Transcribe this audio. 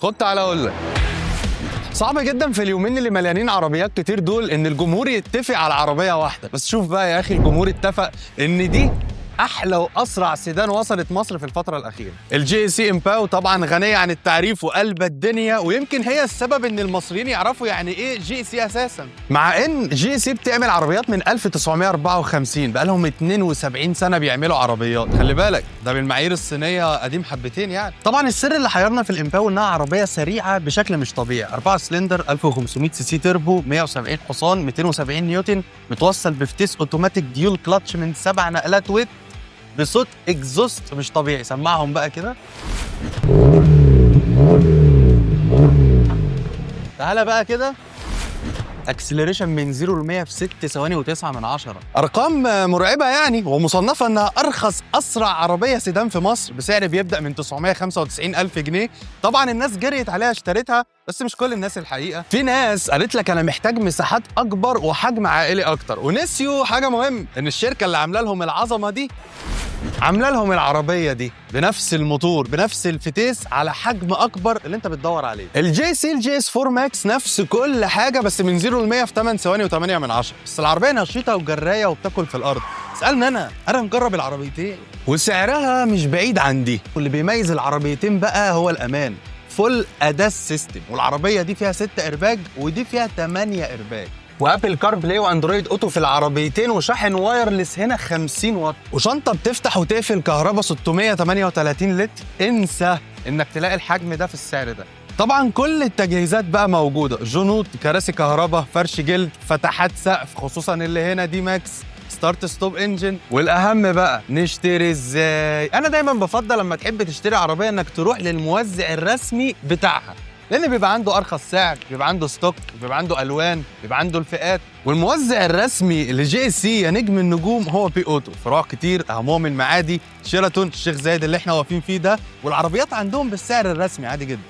خد تعالى اقول لك. صعب جدا في اليومين اللي مليانين عربيات كتير دول ان الجمهور يتفق على عربيه واحده، بس شوف بقى يا اخي الجمهور اتفق ان دي احلى واسرع سيدان وصلت مصر في الفتره الاخيره. الجي سي امباو طبعا غنيه عن التعريف وقلب الدنيا، ويمكن هي السبب ان المصريين يعرفوا يعني ايه جي سي اساسا، مع ان جي سي بتعمل عربيات من 1954، بقى لهم 72 سنه بيعملوا عربيات. خلي بالك ده بالمعايير الصينيه قديم حبتين يعني. طبعا السر اللي حيرنا في الامباو انها عربيه سريعه بشكل مش طبيعي، 4 سلندر 1500 سي سي تربو، 170 حصان، 270 نيوتن، متوصل بفتيس اوتوماتيك ديول كلاتش من 7 نقلات ويت بصوت اكزوست مش طبيعي. سمعهم بقى كده. تعالى بقى كده. اكسلريشن من 0 ل 100 في 6 ثواني و9 من 10. ارقام مرعبه يعني، ومصنفه انها ارخص اسرع عربيه سيدان في مصر بسعر بيبدا من 995 الف جنيه. طبعا الناس جريت عليها اشتريتها، بس مش كل الناس الحقيقه. في ناس قالت لك انا محتاج مساحات اكبر وحجم عائلي اكتر، ونسيوا حاجه مهم، ان الشركه اللي عامله لهم العظمه دي عامله لهم العربيه دي بنفس الموتور بنفس الفتيس على حجم اكبر اللي انت بتدور عليه. الجي سي الجي اس 4 ماكس نفس كل حاجه، بس من 0 ل 100 في 8 ثواني و8 من 10. بس العربيه نشيطه وجرايه وبتاكل في الارض. اسالني انا مجرب العربيتين وسعرها مش بعيد عن دي. واللي بيميز العربيتين بقى هو الامان، فول اداس سيستم، والعربيه دي فيها 6 ايرباج ودي فيها 8 ايرباج، وابل كار بلاي واندرويد اوتو في العربيتين، وشاحن وايرلس هنا 50 واط، وشنطه بتفتح وتقفل كهرباء 638 لتر. انسى انك تلاقي الحجم ده في السعر ده. طبعا كل التجهيزات بقى موجوده، جنوط، كراسي كهرباء، فرش جلد، فتحات سقف، خصوصا اللي هنا دي ماكس، ستارت ستوب انجن. والاهم بقى نشتري ازاي. انا دايما بفضل لما تحب تشتري عربيه انك تروح للموزع الرسمي بتاعها، لان بيبقى عنده ارخص سعر، بيبقى عنده ستوك، بيبقى عنده الوان، بيبقى عنده الفئات. والموزع الرسمي لجي سي يا نجم النجوم هو بي اوتو، فروع كتير اهمهم المعادي، شيراتون، الشيخ زايد اللي احنا واقفين فيه ده، والعربيات عندهم بالسعر الرسمي عادي جدا.